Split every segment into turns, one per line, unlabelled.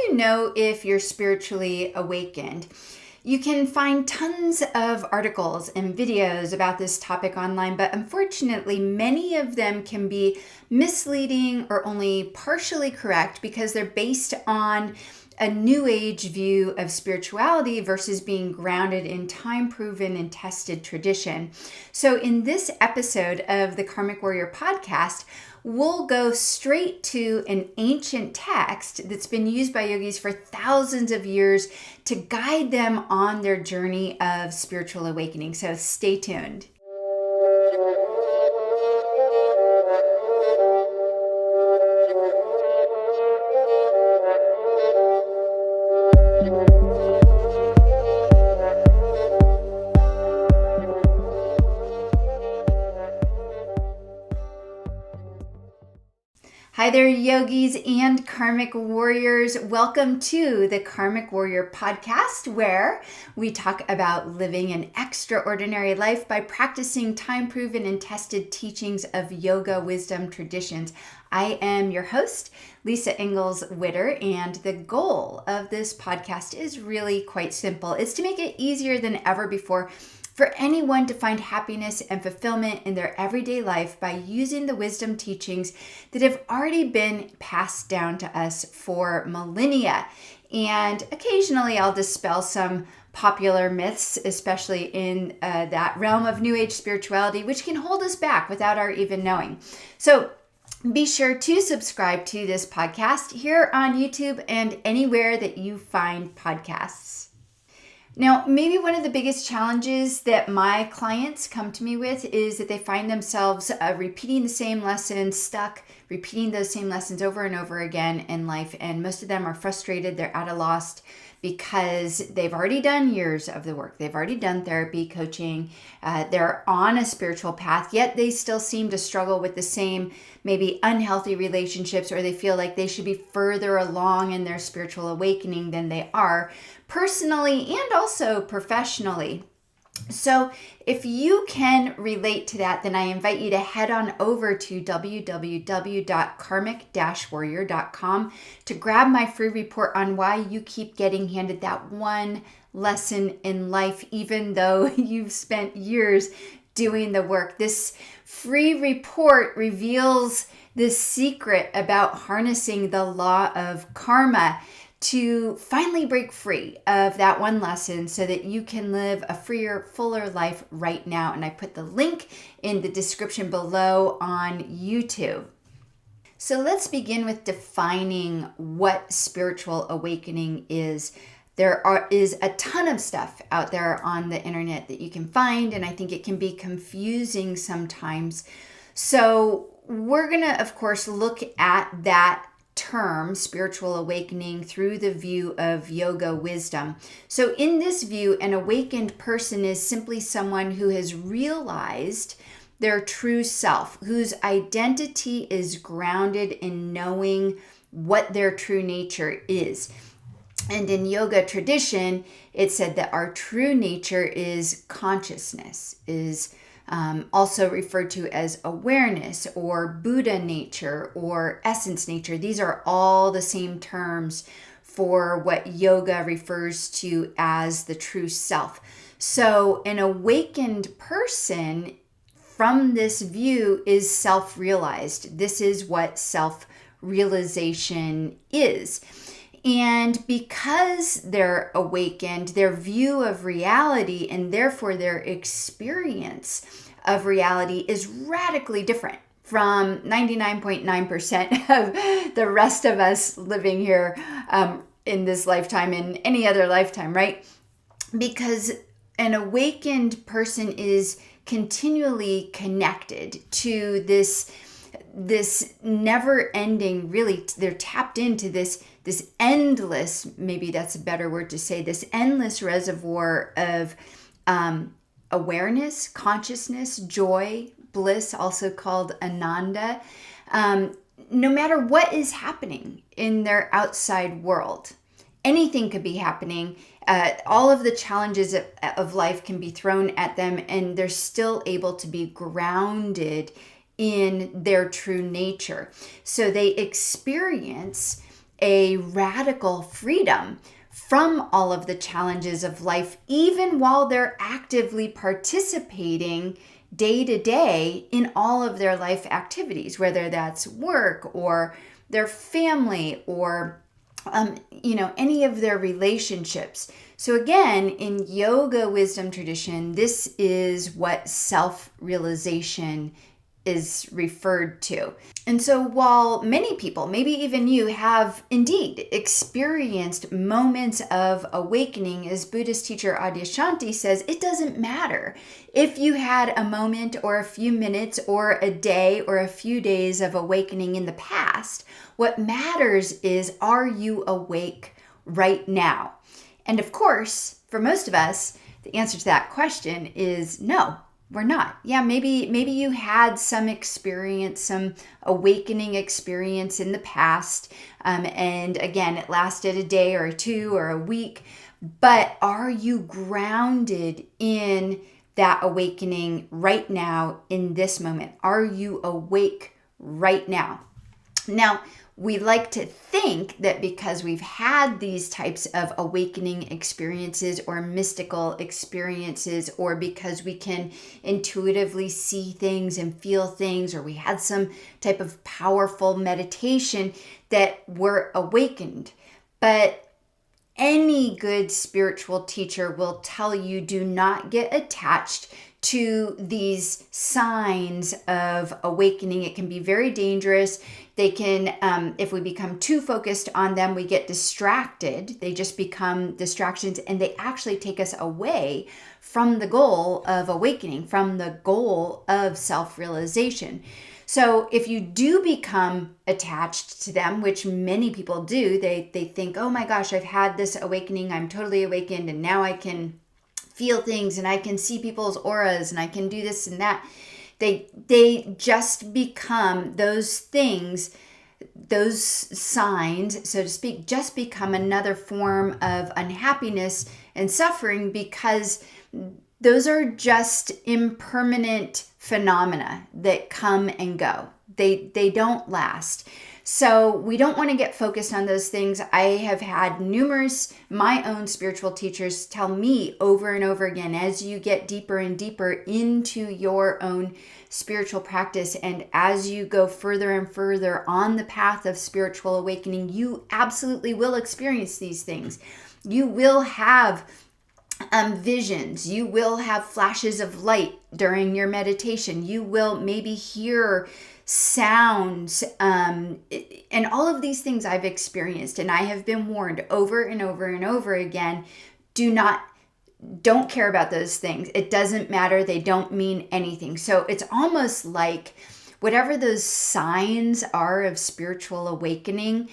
you know if you're spiritually awakened? You can find tons of articles and videos about this topic online, but unfortunately, many of them can be misleading or only partially correct because they're based on a new age view of spirituality versus being grounded in time-proven and tested tradition. So in this episode of the Karmic Warrior Podcast, we'll go straight to an ancient text that's been used by yogis for thousands of years to guide them on their journey of spiritual awakening. So stay tuned. Hi there, yogis and karmic warriors. Welcome to the Karmic Warrior Podcast, where we talk about living an extraordinary life by practicing time-proven and tested teachings of yoga wisdom traditions. I am your host, Lisa Engles Witter, and the goal of this podcast is really quite simple. It's to make it easier than ever before for anyone to find happiness and fulfillment in their everyday life by using the wisdom teachings that have already been passed down to us for millennia. And occasionally I'll dispel some popular myths, especially in that realm of New Age spirituality, which can hold us back without our even knowing. So be sure to subscribe to this podcast here on YouTube and anywhere that you find podcasts. Now, maybe one of the biggest challenges that my clients come to me with is that they find themselves repeating the same lessons, stuck repeating those same lessons over and over again in life. And most of them are frustrated. They're at a loss because they've already done years of the work. They've already done therapy, coaching. They're on a spiritual path, yet they still seem to struggle with the same maybe unhealthy relationships, or they feel like they should be further along in their spiritual awakening than they are personally and also professionally. So if you can relate to that, then I invite you to head on over to www.karmic-warrior.com to grab my free report on why you keep getting handed that one lesson in life, even though you've spent years doing the work. This free report reveals the secret about harnessing the law of karma to finally break free of that one lesson so that you can live a freer, fuller life right now. And I put the link in the description below on YouTube. So let's begin with defining what spiritual awakening is. There is a ton of stuff out there on the internet that you can find, and I think it can be confusing sometimes. So we're going to, of course, look at that term, spiritual awakening, through the view of yoga wisdom. So in this view, an awakened person is simply someone who has realized their true self, whose identity is grounded in knowing what their true nature is. And in yoga tradition, it said that our true nature is consciousness, is also referred to as awareness or Buddha nature or essence nature. These are all the same terms for what yoga refers to as the true self. So an awakened person from this view is self-realized. This is what self-realization is. And because they're awakened, their view of reality and therefore their experience of reality is radically different from 99.9% of the rest of us living here in this lifetime and any other lifetime, right? Because an awakened person is continually connected to this never-ending, really, they're tapped into this endless, maybe that's a better word to say, this endless reservoir of awareness, consciousness, joy, bliss, also called ananda, no matter what is happening in their outside world. Anything could be happening. All of the challenges of life can be thrown at them, and they're still able to be grounded in their true nature. So they experience a radical freedom from all of the challenges of life, even while they're actively participating day to day in all of their life activities, whether that's work or their family or any of their relationships. So again, in yoga wisdom tradition, this is what self-realization is referred to. And so while many people, maybe even you, have indeed experienced moments of awakening, as Buddhist teacher Adyashanti says, it doesn't matter if you had a moment or a few minutes or a day or a few days of awakening in the past. What matters is, are you awake right now? And of course, for most of us, the answer to that question is no. We're not. Yeah, maybe you had some experience, some awakening experience in the past. And again, it lasted a day or two or a week. But are you grounded in that awakening right now in this moment? Are you awake right now? Now, we like to think that because we've had these types of awakening experiences or mystical experiences, or because we can intuitively see things and feel things, or we had some type of powerful meditation, that we're awakened. But any good spiritual teacher will tell you, do not get attached to these signs of awakening. It can be very dangerous. They can, if we become too focused on them, we get distracted. They just become distractions, and they actually take us away from the goal of awakening, from the goal of self-realization. So if you do become attached to them, which many people do, they think, oh my gosh, I've had this awakening, I'm totally awakened, and now I can feel things and I can see people's auras and I can do this and that. They just become those things, those signs, so to speak, just become another form of unhappiness and suffering, because those are just impermanent phenomena that come and go. They don't last. So we don't want to get focused on those things. I have had numerous, my own spiritual teachers tell me over and over again, as you get deeper and deeper into your own spiritual practice, and as you go further and further on the path of spiritual awakening, you absolutely will experience these things. You will have visions. You will have flashes of light during your meditation. You will maybe hear sounds, and all of these things I've experienced, and I have been warned over and over and over again, don't care about those things. It doesn't matter. They don't mean anything. So it's almost like whatever those signs are of spiritual awakening,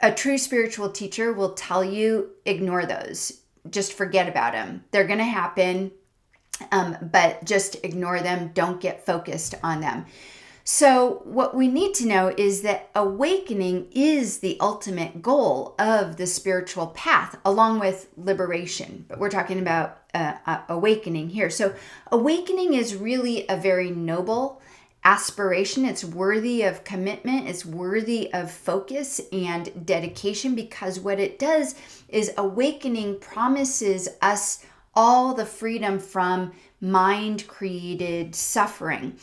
a true spiritual teacher will tell you, ignore those. Just forget about them. They're going to happen, but just ignore them. Don't get focused on them. So what we need to know is that awakening is the ultimate goal of the spiritual path, along with liberation. But we're talking about awakening here. So awakening is really a very noble aspiration. It's worthy of commitment. It's worthy of focus and dedication, because what it does is awakening promises us all the freedom from mind-created suffering.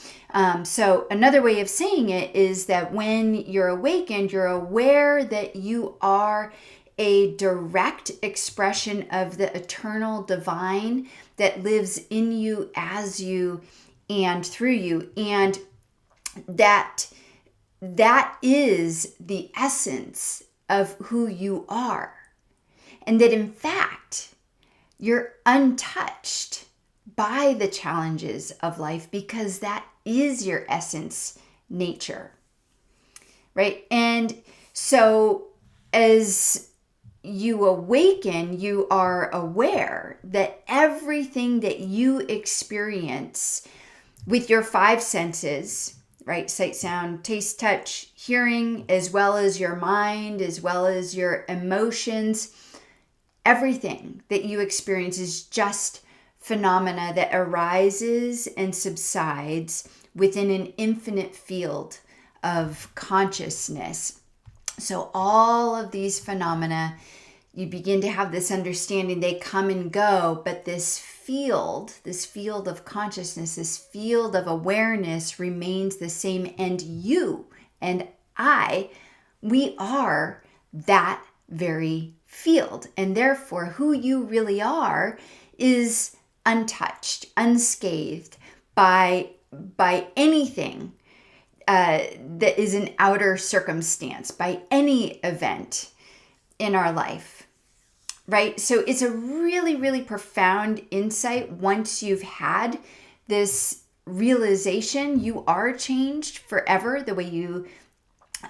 So another way of saying it is that when you're awakened, you're aware that you are a direct expression of the eternal divine that lives in you, as you, and through you. And that is the essence of who you are. And that in fact, you're untouched by the challenges of life, because that is your essence nature, right? And so as you awaken, you are aware that everything that you experience with your five senses, right? Sight, sound, taste, touch, hearing, as well as your mind, as well as your emotions, everything that you experience is just phenomena that arises and subsides within an infinite field of consciousness. So all of these phenomena, you begin to have this understanding, they come and go, but this field of consciousness, this field of awareness remains the same. And you and I, we are that very field. And therefore, who you really are is untouched, unscathed by anything that is an outer circumstance, by any event in our life, right? So it's a really, really profound insight. Once you've had this realization, you are changed forever. The way you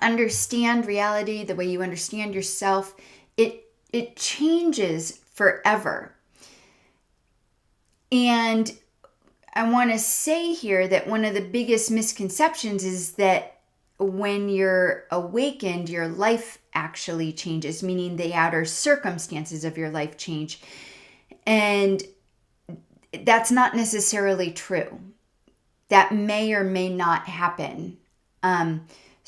understand reality, the way you understand yourself, it changes forever. And I want to say here that one of the biggest misconceptions is that when you're awakened, your life actually changes, meaning the outer circumstances of your life change. And that's not necessarily true. That may or may not happen.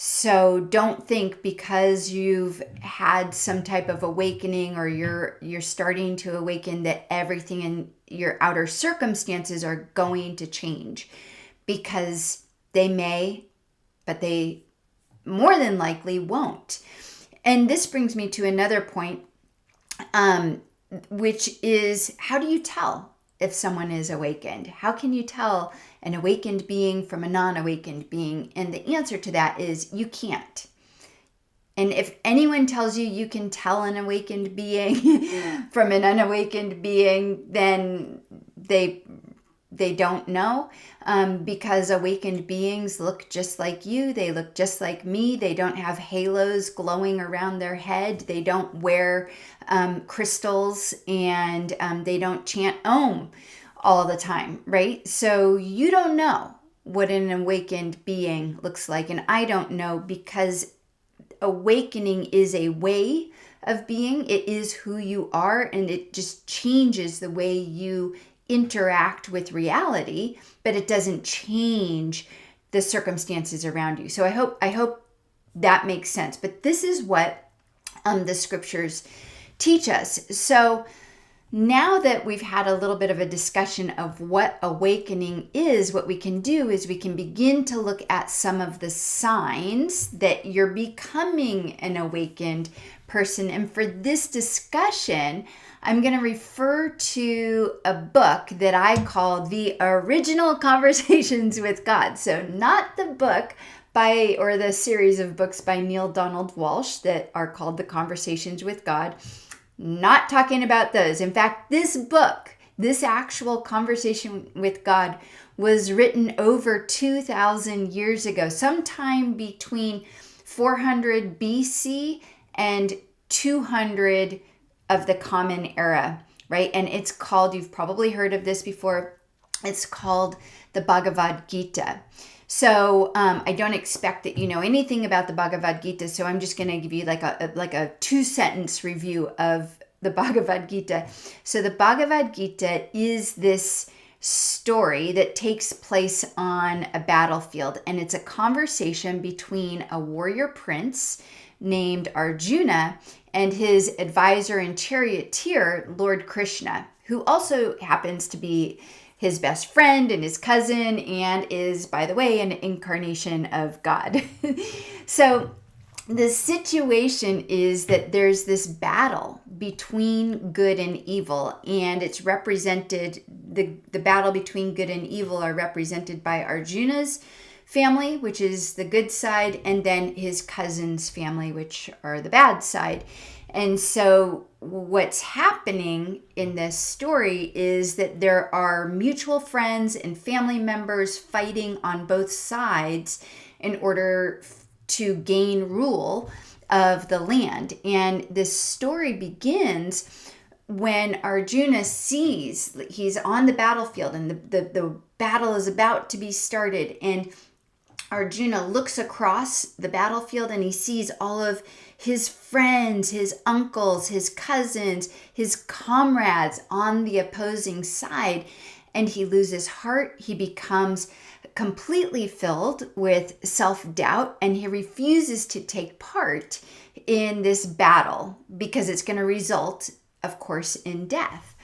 So don't think because you've had some type of awakening or you're starting to awaken that everything in your outer circumstances are going to change, because they may, but they more than likely won't. And this brings me to another point, which is, how do you tell if someone is awakened? How can you tell an awakened being from a non-awakened being? And the answer to that is you can't. And if anyone tells you you can tell an awakened being from an unawakened being, then they don't know, because awakened beings look just like you. They look just like me. They don't have halos glowing around their head. They don't wear crystals, and they don't chant Om all the time, right? So you don't know what an awakened being looks like. And I don't know, because awakening is a way of being. It is who you are, and it just changes the way you interact with reality, but it doesn't change the circumstances around you. So I hope that makes sense. But this is what the scriptures teach us. So now that we've had a little bit of a discussion of what awakening is, what we can do is we can begin to look at some of the signs that you're becoming an awakened person. And for this discussion, I'm going to refer to a book that I call The Original Conversations with God. So not the book or the series of books by Neale Donald Walsch that are called The Conversations with God. Not talking about those. In fact, this book, this actual conversation with God, was written over 2,000 years ago, sometime between 400 BC and 200 of the Common Era, right? And it's called, you've probably heard of this before, it's called the Bhagavad Gita. So I don't expect that you know anything about the Bhagavad Gita, so I'm just going to give you like a 2-sentence review of the Bhagavad Gita. So the Bhagavad Gita is this story that takes place on a battlefield, and it's a conversation between a warrior prince named Arjuna and his advisor and charioteer, Lord Krishna, who also happens to be his best friend and his cousin, and is, by the way, an incarnation of God. So the situation is that there's this battle between good and evil, and it's represented, the battle between good and evil are represented by Arjuna's family, which is the good side, and then his cousin's family, which are the bad side. And so what's happening in this story is that there are mutual friends and family members fighting on both sides in order to gain rule of the land. And this story begins when Arjuna sees he's on the battlefield and the battle is about to be started, and Arjuna looks across the battlefield and he sees all of his friends, his uncles, his cousins, his comrades on the opposing side, and he loses heart. He becomes completely filled with self-doubt, and he refuses to take part in this battle because it's going to result, of course, in death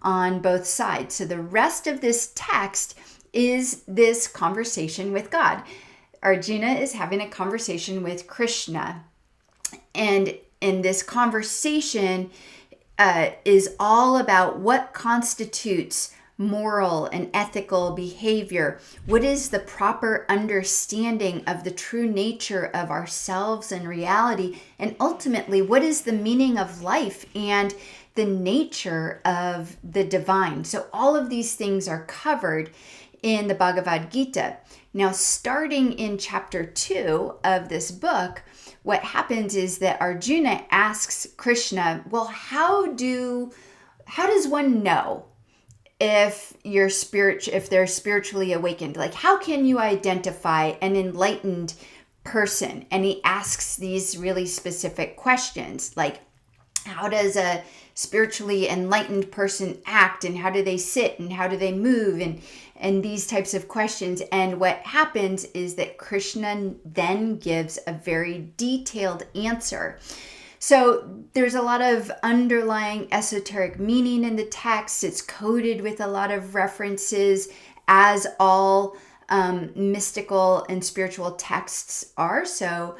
on both sides. So the rest of this text is this conversation with God. Arjuna is having a conversation with Krishna. And in this conversation is all about what constitutes moral and ethical behavior. What is the proper understanding of the true nature of ourselves and reality? And ultimately, what is the meaning of life and the nature of the divine? So all of these things are covered in the Bhagavad Gita. Now, starting in chapter 2 of this book, what happens is that Arjuna asks Krishna, well, how does one know if they're spiritually awakened? Like, how can you identify an enlightened person? And he asks these really specific questions, like, how does a spiritually enlightened person act, and how do they sit, and how do they move, and these types of questions. And what happens is that Krishna then gives a very detailed answer. So there's a lot of underlying esoteric meaning in the text. It's coded with a lot of references, as all mystical and spiritual texts are. So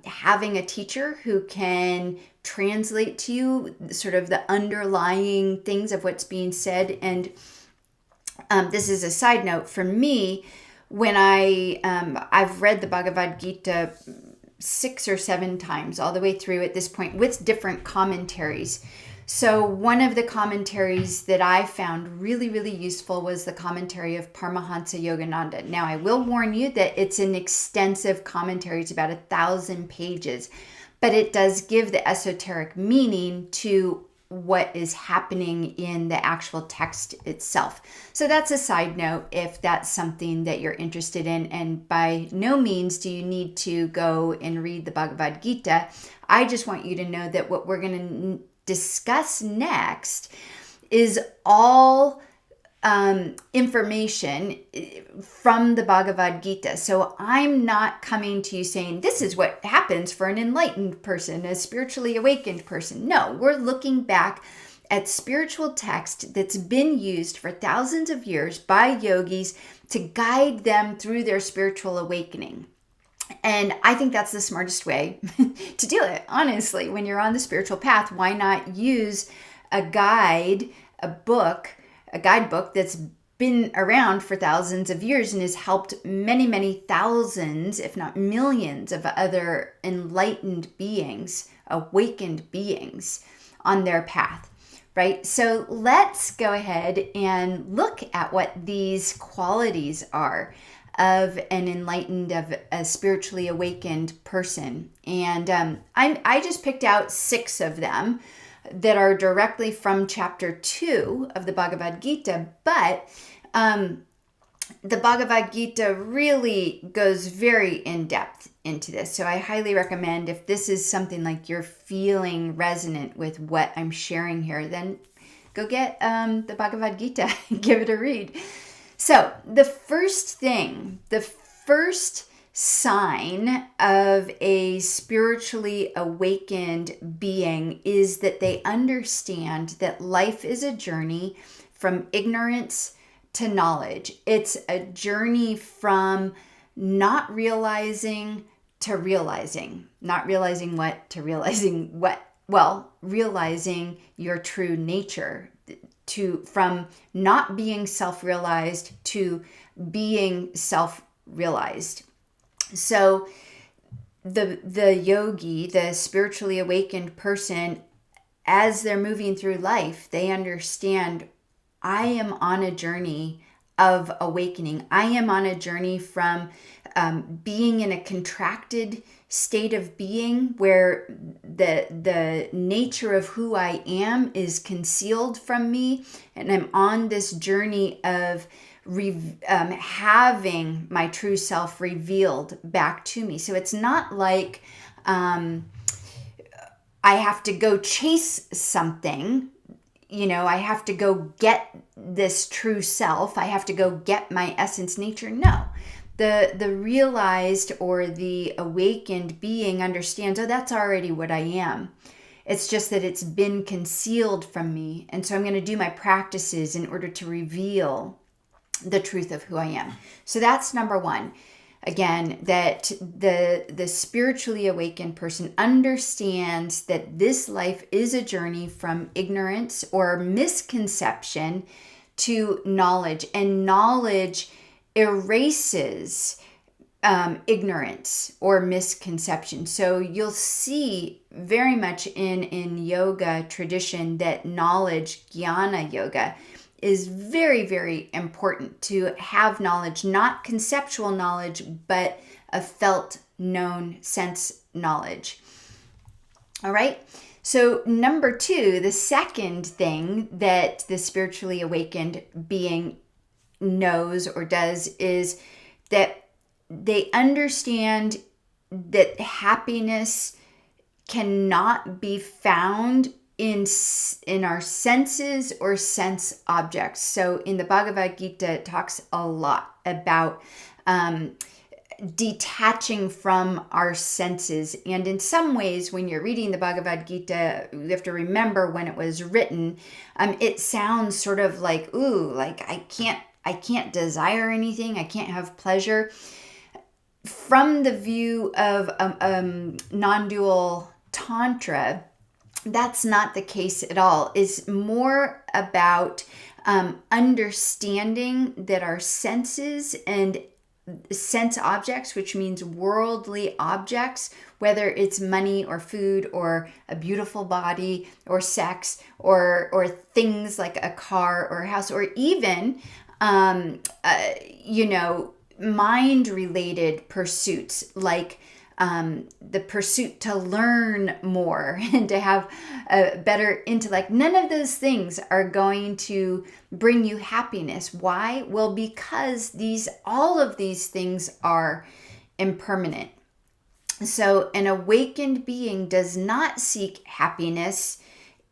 having a teacher who can translate to you sort of the underlying things of what's being said. And this is a side note for me. When I've read the Bhagavad Gita 6 or 7 times all the way through at this point with different commentaries. So one of the commentaries that I found really, really useful was the commentary of Paramahansa Yogananda. Now, I will warn you that it's an extensive commentary. It's about 1,000 pages, but it does give the esoteric meaning to what is happening in the actual text itself. So that's a side note if that's something that you're interested in. And by no means do you need to go and read the Bhagavad Gita. I just want you to know that what we're going to discuss next is all information from the Bhagavad Gita. So I'm not coming to you saying this is what happens for an enlightened person, a spiritually awakened person. No, we're looking back at spiritual text that's been used for thousands of years by yogis to guide them through their spiritual awakening. And I think that's the smartest way to do it. Honestly, when you're on the spiritual path, why not use a guidebook that's been around for thousands of years and has helped many, many thousands, if not millions of other enlightened beings, awakened beings on their path, right? So let's go ahead and look at what these qualities are of an enlightened, of a spiritually awakened person. And I just picked out 6 of them that are directly from chapter 2 of the Bhagavad Gita, but the Bhagavad Gita really goes very in depth into this. So I highly recommend, if this is something like you're feeling resonant with what I'm sharing here, then go get the Bhagavad Gita and give it a read. So the first sign of a spiritually awakened being is that they understand that life is a journey from ignorance to knowledge. It's a journey from not realizing to realizing. Not realizing what to realizing what. Well, realizing your true nature. From not being self-realized to being self-realized. So the yogi, the spiritually awakened person, as they're moving through life, they understand, I am on a journey of awakening. I am on a journey from being in a contracted state of being where the nature of who I am is concealed from me, and I'm on this journey of having my true self revealed back to me. So it's not like I have to go chase something. I have to go get this true self. I have to go get my essence nature. No. the realized or the awakened being understands, oh, that's already what I am. It's just that it's been concealed from me. And so I'm going to do my practices in order to reveal the truth of who I am. So that's number one. Again, that the spiritually awakened person understands that this life is a journey from ignorance or misconception to knowledge, and knowledge erases ignorance or misconception. So you'll see very much in yoga tradition that knowledge, jnana yoga, is very, very important to have knowledge, not conceptual knowledge, but a felt, known, sense knowledge. All right. So number two, the second thing that the spiritually awakened being knows or does is that they understand that happiness cannot be found in our senses or sense objects. So in the Bhagavad Gita, it talks a lot about detaching from our senses. And in some ways, when you're reading the Bhagavad Gita, you have to remember when it was written, it sounds sort of like, ooh, like I can't desire anything. I can't have pleasure. From the view of non-dual Tantra, that's not the case at all. It's more about understanding that our senses and sense objects, which means worldly objects, whether it's money or food or a beautiful body or sex or things like a car or a house, or even mind-related pursuits like the pursuit to learn more and to have a better intellect. None of those things are going to bring you happiness. Why? Well, because all of these things are impermanent. So an awakened being does not seek happiness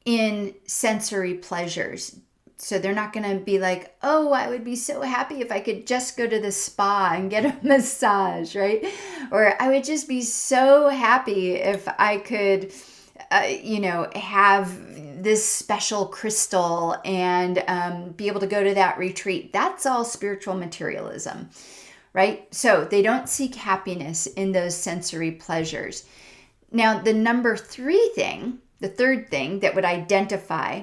in sensory pleasures. So they're not going to be like, oh, I would be so happy if I could just go to the spa and get a massage, right? Or I would just be so happy if I could, have this special crystal and be able to go to that retreat. That's all spiritual materialism, right? So they don't seek happiness in those sensory pleasures. Now, the third thing that would identify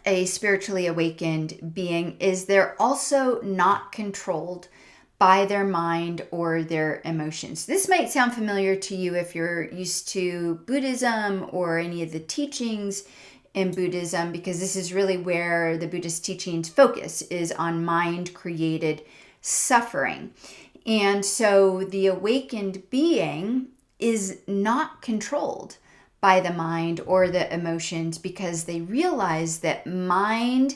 a spiritually awakened being is they're also not controlled by their mind or their emotions. This might sound familiar to you if you're used to Buddhism or any of the teachings in Buddhism, because this is really where the Buddhist teachings focus, is on mind-created suffering. And so the awakened being is not controlled by the mind or the emotions, because they realize that mind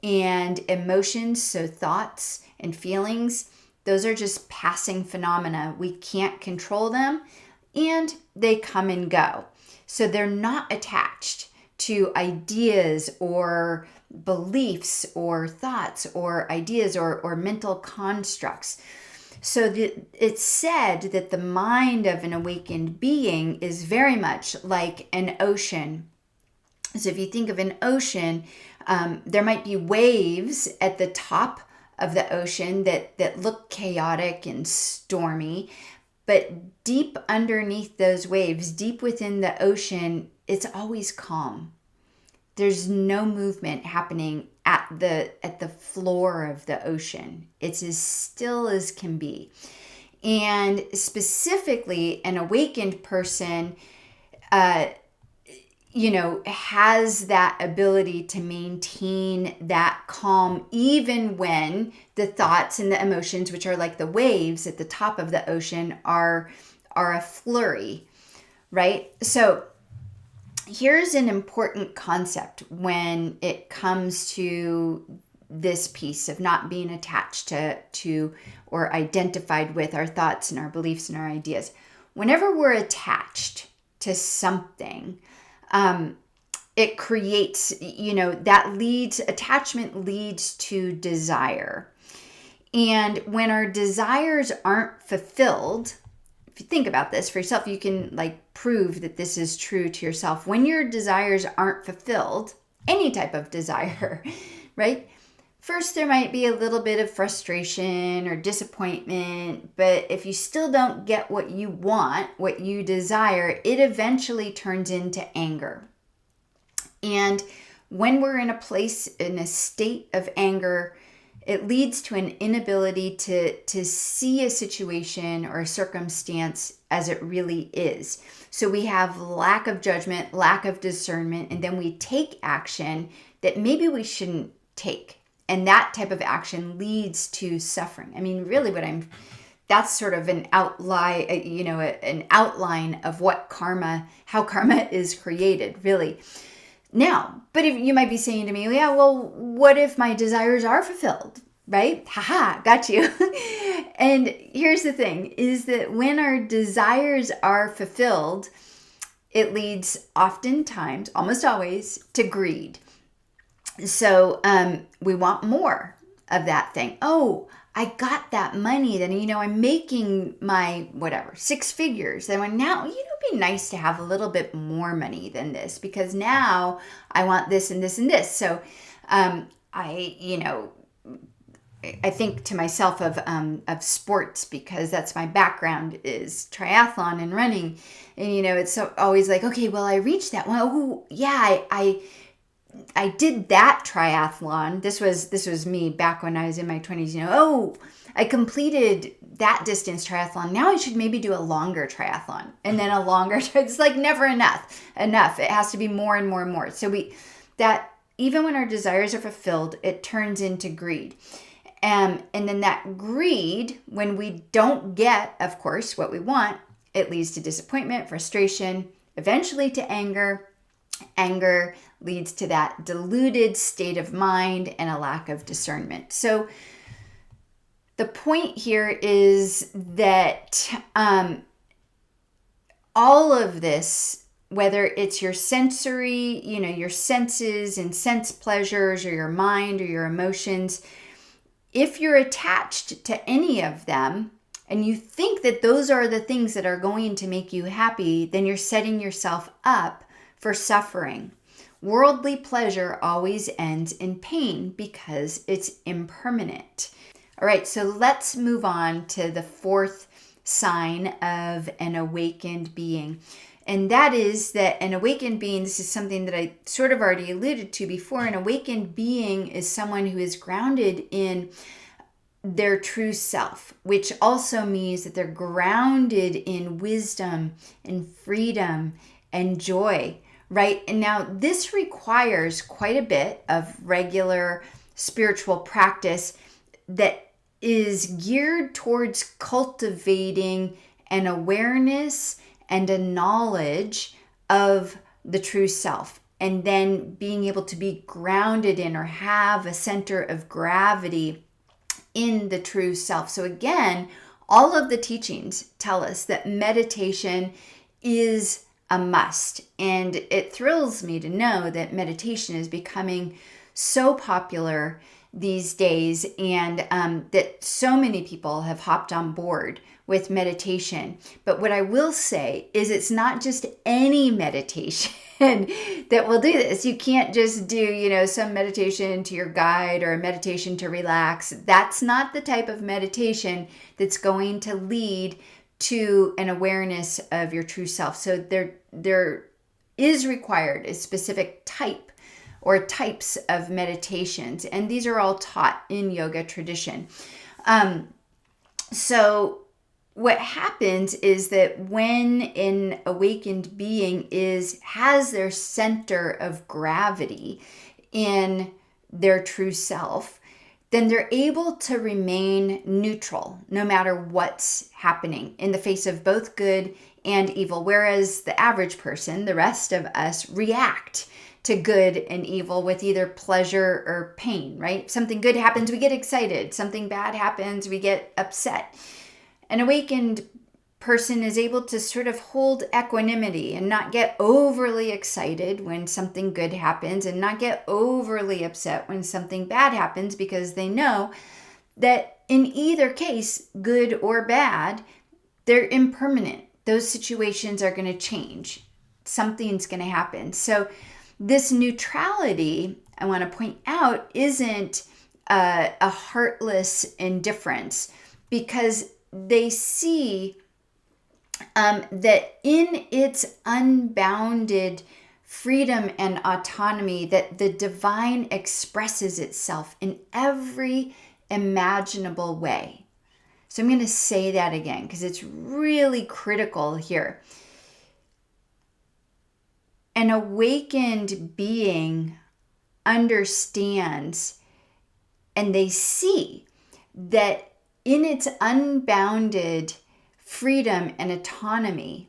and emotions, so thoughts and feelings, those are just passing phenomena. We can't control them and they come and go. So they're not attached to ideas or beliefs or thoughts or ideas or mental constructs. So it's said that the mind of an awakened being is very much like an ocean. So if you think of an ocean, there might be waves at the top of the ocean that look chaotic and stormy, but deep underneath those waves, deep within the ocean, it's always calm. There's no movement happening at the floor of the ocean. It's as still as can be. And specifically, an awakened person, has that ability to maintain that calm, even when the thoughts and the emotions, which are like the waves at the top of the ocean, are a flurry, right? So here's an important concept when it comes to this piece of not being attached to or identified with our thoughts and our beliefs and our ideas. Whenever we're attached to something, it creates, attachment leads to desire. And when our desires aren't fulfilled, if you think about this for yourself, you can prove that this is true to yourself. When your desires aren't fulfilled, any type of desire, right? First, there might be a little bit of frustration or disappointment, but if you still don't get what you want, what you desire, it eventually turns into anger. And when we're in a state of anger, it leads to an inability to see a situation or a circumstance as it really is. So we have lack of judgment, lack of discernment, and then we take action that maybe we shouldn't take. And that type of action leads to suffering. I mean, really that's sort of an outline, an outline of how karma is created, really. Now, but if you might be saying to me, yeah, well, what if my desires are fulfilled, right? Haha, got you. And here's the thing, is that when our desires are fulfilled, it leads oftentimes, almost always, to greed. So we want more of that thing. Oh, I got that money. Then, I'm making my six figures. Then now, it'd be nice to have a little bit more money than this because now I want this and this and this. So I think to myself of sports because that's my background is triathlon and running. And, it's always okay, well, I reached that one. Oh, yeah, I did that triathlon. This was me back when I was in my 20s. I completed that distance triathlon. Now I should maybe do a longer triathlon and then a longer. It's never enough. It has to be more and more and more. So that even when our desires are fulfilled, it turns into greed. And then that greed, when we don't get, of course, what we want, it leads to disappointment, frustration, eventually to anger. Anger leads to that diluted state of mind and a lack of discernment. So the point here is that all of this, whether it's your sensory, your senses and sense pleasures or your mind or your emotions, if you're attached to any of them and you think that those are the things that are going to make you happy, then you're setting yourself up for suffering. Worldly pleasure always ends in pain because it's impermanent. All right, so let's move on to the fourth sign of an awakened being. And that is that an awakened being, this is something that I sort of already alluded to before, an awakened being is someone who is grounded in their true self, which also means that they're grounded in wisdom and freedom and joy, right? And now this requires quite a bit of regular spiritual practice that is geared towards cultivating an awareness and a knowledge of the true self, and then being able to be grounded in or have a center of gravity in the true self. So again, all of the teachings tell us that meditation is a must. And it thrills me to know that meditation is becoming so popular these days and that so many people have hopped on board with meditation. But what I will say is it's not just any meditation that will do this. You can't just do, some meditation to your guide or a meditation to relax. That's not the type of meditation that's going to lead to an awareness of your true self. So there is required a specific type or types of meditations, and these are all taught in yoga tradition. So what happens is that when an awakened being has their center of gravity in their true self, then they're able to remain neutral no matter what's happening in the face of both good and evil. Whereas the average person, the rest of us, react to good and evil with either pleasure or pain, right? Something good happens, we get excited. Something bad happens, we get upset. An awakened person is able to sort of hold equanimity and not get overly excited when something good happens and not get overly upset when something bad happens, because they know that in either case, good or bad, they're impermanent. Those situations are going to change. Something's going to happen. So this neutrality, I want to point out, isn't a heartless indifference, because they see that in its unbounded freedom and autonomy, that the divine expresses itself in every imaginable way. So I'm going to say that again because it's really critical here. An awakened being understands and they see that in its unbounded freedom and autonomy,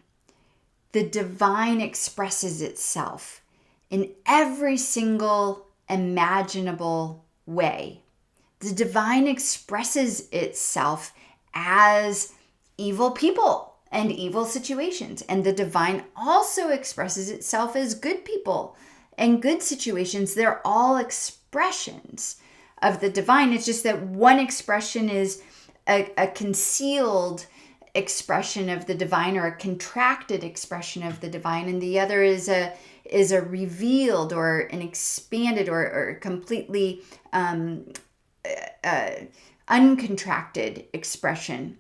the divine expresses itself in every single imaginable way. The divine expresses itself as evil people and evil situations. And the divine also expresses itself as good people and good situations. They're all expressions of the divine. It's just that one expression is a concealed expression of the divine, or a contracted expression of the divine, and the other is a revealed or an expanded or completely uncontracted expression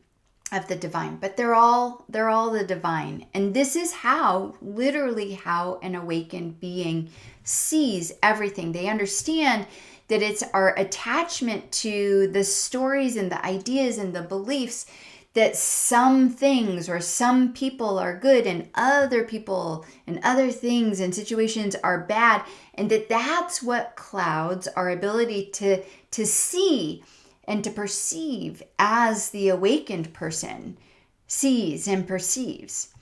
of the divine. But they're all the divine. And this is literally how an awakened being sees everything. They understand that it's our attachment to the stories and the ideas and the beliefs that some things or some people are good and other people and other things and situations are bad, and that's what clouds our ability to see and to perceive as the awakened person sees and perceives.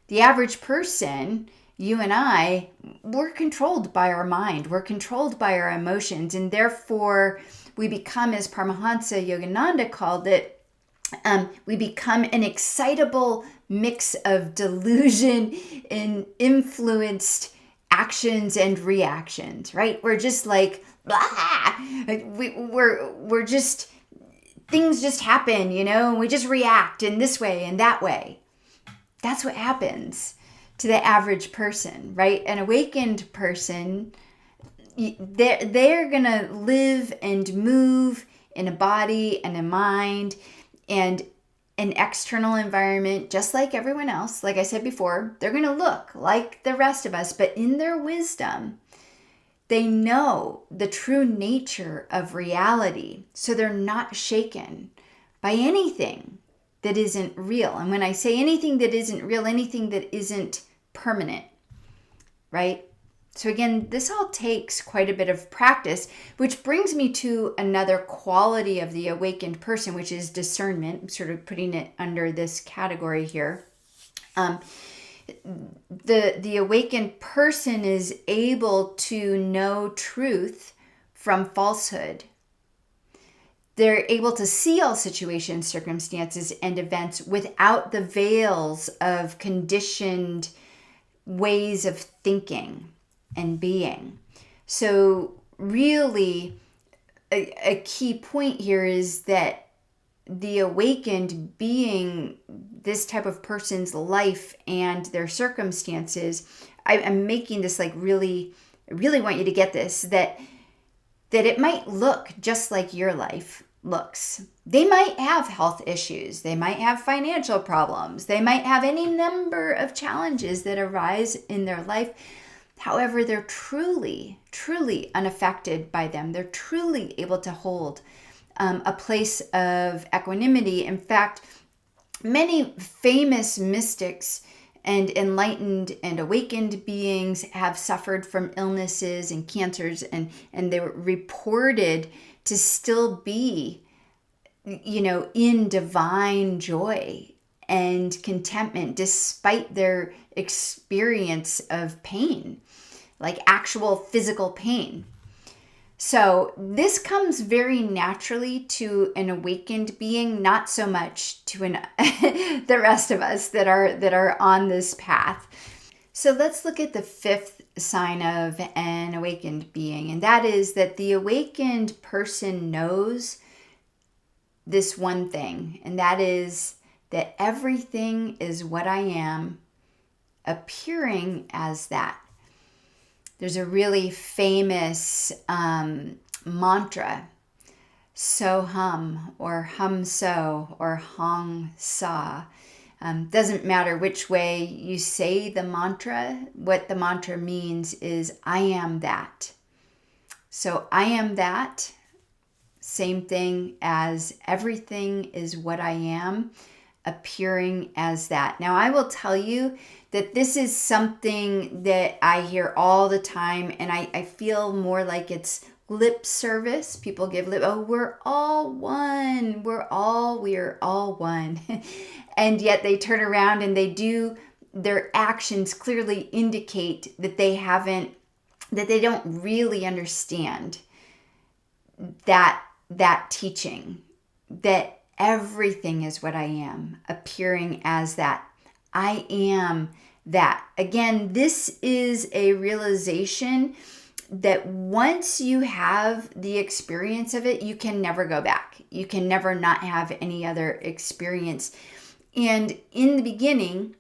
The average person, you and I, we're controlled by our mind. We're controlled by our emotions, and therefore we become, as Paramahansa Yogananda called it, we become an excitable mix of delusion and influenced actions and reactions, right? We're just like, blah! We're just, things just happen, and we just react in this way and that way. That's what happens to the average person, right? An awakened person, they're gonna live and move in a body and a mind and an external environment just like everyone else. Like I said before, they're going to look like the rest of us, but in their wisdom, they know the true nature of reality. So they're not shaken by anything that isn't real. And when I say anything that isn't real, anything that isn't permanent, right? So again, this all takes quite a bit of practice, which brings me to another quality of the awakened person, which is discernment. I'm sort of putting it under this category here. The awakened person is able to know truth from falsehood. They're able to see all situations, circumstances, and events without the veils of conditioned ways of thinking and being. So really, a key point here is that the awakened being, this type of person's life and their circumstances, I'm making this like really, I really want you to get this, that it might look just like your life looks. They might have health issues. They might have financial problems. They might have any number of challenges that arise in their life. However, they're truly, truly unaffected by them. They're truly able to hold a place of equanimity. In fact, many famous mystics and enlightened and awakened beings have suffered from illnesses and cancers, and they were reported to still be, in divine joy and contentment despite their experience of pain, like actual physical pain. So this comes very naturally to an awakened being, not so much to the rest of us that are on this path. So let's look at the fifth sign of an awakened being, and that is that the awakened person knows this one thing, and that is that everything is what I am, appearing as that. There's a really famous mantra, so hum, or hum so, or hong sa. Doesn't matter which way you say the mantra. What the mantra means is I am that. So I am that, same thing as everything is what I am, appearing as that. Now I will tell you that this is something that I hear all the time, and I feel more like it's lip service. People give lip, oh, we're all one. We are all one. And yet they turn around and their actions clearly indicate that they don't really understand that teaching, that everything is what I am, appearing as that. I am that. Again, this is a realization that once you have the experience of it, you can never go back. You can never not have any other experience. And in the beginning,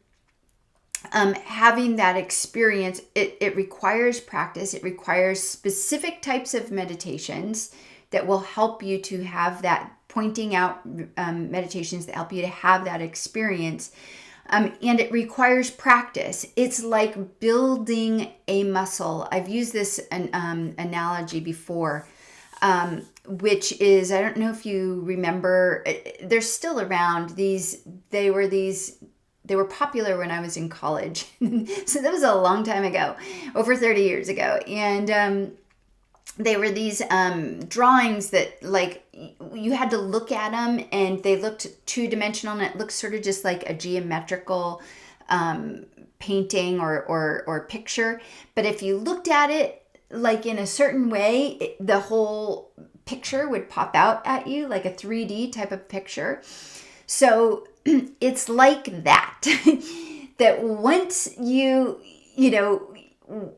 having that experience, it requires practice. It requires specific types of meditations that will help you to have that, pointing out meditations that help you to have that experience. And it requires practice. It's like building a muscle. I've used this analogy before, which is, I don't know if you remember, they're still around. They were popular when I was in college. So that was a long time ago, over 30 years ago. And they were these drawings that, like, you had to look at them and they looked two-dimensional, and it looked sort of just like a geometrical painting or picture. But if you looked at it like in a certain way, the whole picture would pop out at you, like a 3D type of picture. So it's like that, that once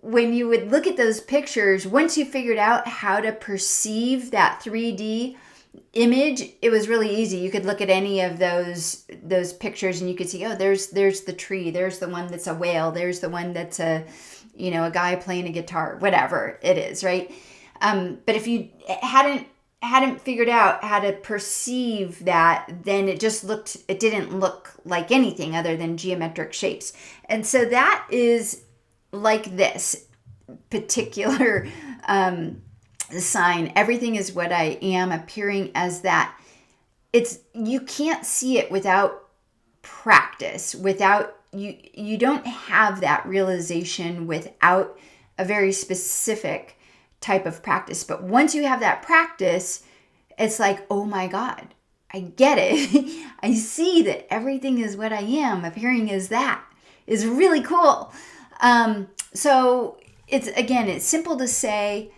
when you would look at those pictures, once you figured out how to perceive that 3D image, it was really easy. You could look at any of those pictures and you could see, oh, there's the tree, there's the one that's a whale, there's the one that's a guy playing a guitar, whatever it is, right? But if you hadn't figured out how to perceive that, then it didn't look like anything other than geometric shapes. And so that is like this particular sign. Everything is what I am, appearing as that. You can't see it without practice, without you don't have that realization without a very specific type of practice. But once you have that practice, it's like, oh my God, I get it. I see that everything is what I am, appearing as that, is really cool. So it's simple to say,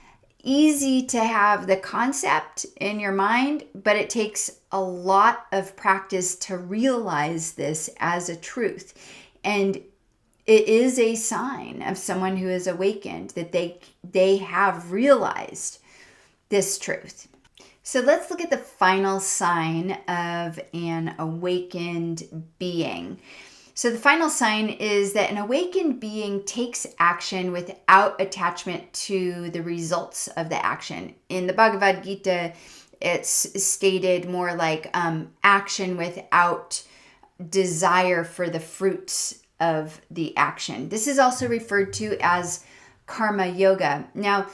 easy to have the concept in your mind, but it takes a lot of practice to realize this as a truth. And it is a sign of someone who is awakened, that they have realized this truth. So let's look at the final sign of an awakened being. So the final sign is that an awakened being takes action without attachment to the results of the action. In the Bhagavad Gita, it's stated more like action without desire for the fruits of the action. This is also referred to as karma yoga. Now,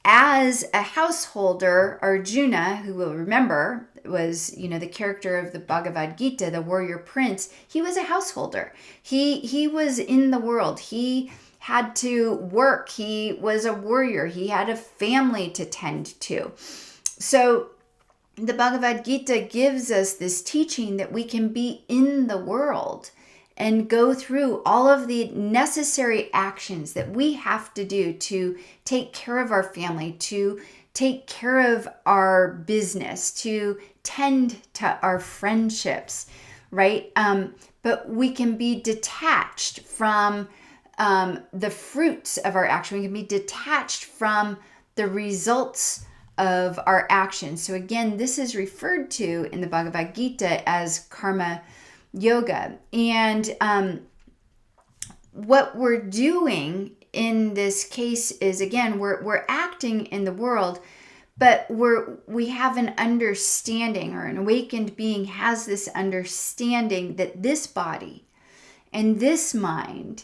as a householder, Arjuna, who will remember, was, the character of the Bhagavad Gita, the warrior prince, he was a householder. He was in the world. He had to work. He was a warrior. He had a family to tend to. So the Bhagavad Gita gives us this teaching that we can be in the world and go through all of the necessary actions that we have to do to take care of our family, to take care of our business, to tend to our friendships, right? But we can be detached from the fruits of our action. We can be detached from the results of our actions. So again, this is referred to in the Bhagavad Gita as karma yoga. And what we're doing in this case is, again, we're acting in the world, but we have an understanding, or an awakened being has this understanding that this body and this mind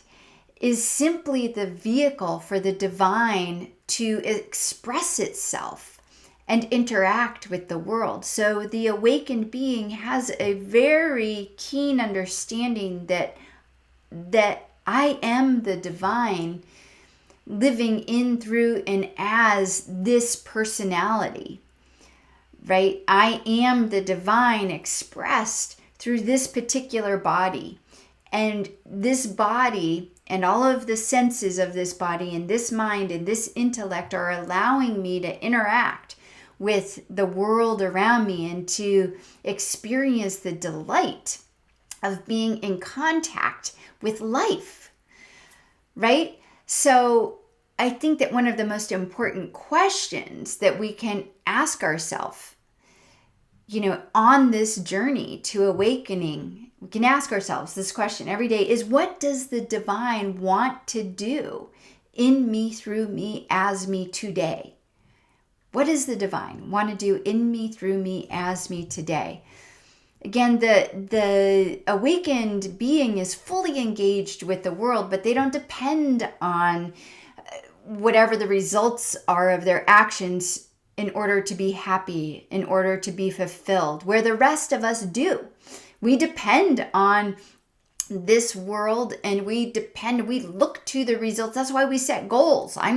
is simply the vehicle for the divine to express itself and interact with the world. So the awakened being has a very keen understanding that I am the divine living in, through, and as this personality, right? I am the divine expressed through this particular body. And this body and all of the senses of this body and this mind and this intellect are allowing me to interact with the world around me and to experience the delight of being in contact with life, right? So I think that one of the most important questions that we can ask ourselves, on this journey to awakening, we can ask ourselves this question every day is, what does the divine want to do in me, through me, as me today? What does the divine want to do in me, through me, as me today? Again, the awakened being is fully engaged with the world, but they don't depend on whatever the results are of their actions in order to be happy, in order to be fulfilled, where the rest of us do. We depend on this world, and we look to the results. That's why we set goals. I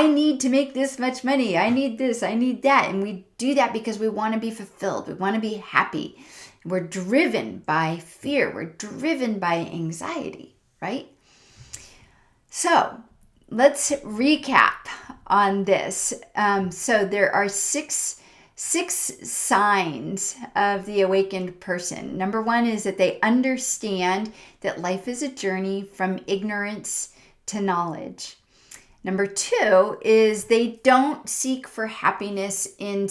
need to make this much money. I need this, I need that. And we do that because we want to be fulfilled. We want to be happy. We're driven by fear. We're driven by anxiety, right? So let's recap on this. So there are six signs of the awakened person. Number one is that they understand that life is a journey from ignorance to knowledge. Number two is they don't seek for happiness in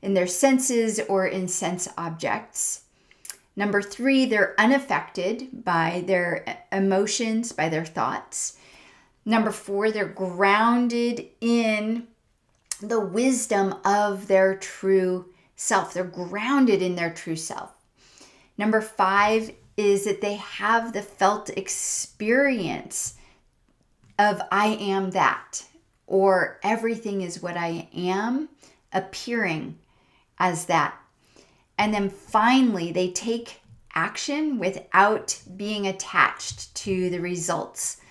their senses or in sense objects. Number three, they're unaffected by their emotions, by their thoughts. Number four, they're grounded in the wisdom of their true self. They're grounded in their true self. Number five is that they have the felt experience of I am that, or everything is what I am, appearing as that. And then finally, they take action without being attached to the results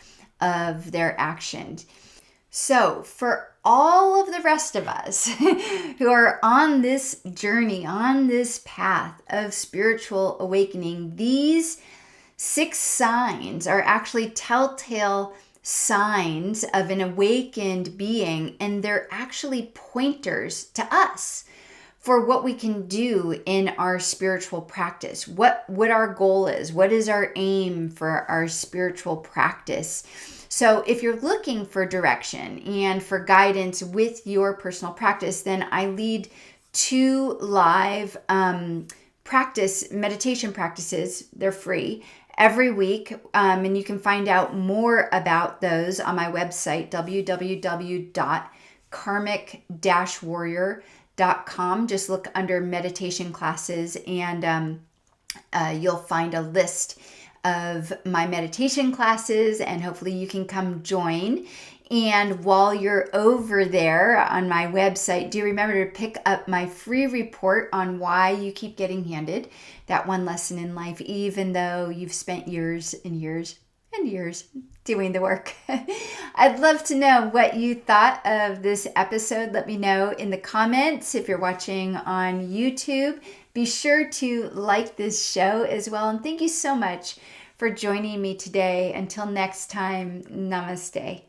of their action. So for all of the rest of us who are on this journey, on this path of spiritual awakening, these 6 signs are actually telltale signs of an awakened being, and they're actually pointers to us for what we can do in our spiritual practice, what our goal is, what is our aim for our spiritual practice. So if you're looking for direction and for guidance with your personal practice, then I lead 2 live meditation practices. They're free every week, and you can find out more about those on my website, www.karmic-warrior.com. Just look under meditation classes, and you'll find a list of my meditation classes, and hopefully you can come join. And while you're over there on my website, do remember to pick up my free report on why you keep getting handed that one lesson in life, even though you've spent years and years and years doing the work. I'd love to know what you thought of this episode. Let me know in the comments. If you're watching on YouTube, be sure to like this show as well. And thank you so much for joining me today. Until next time, namaste.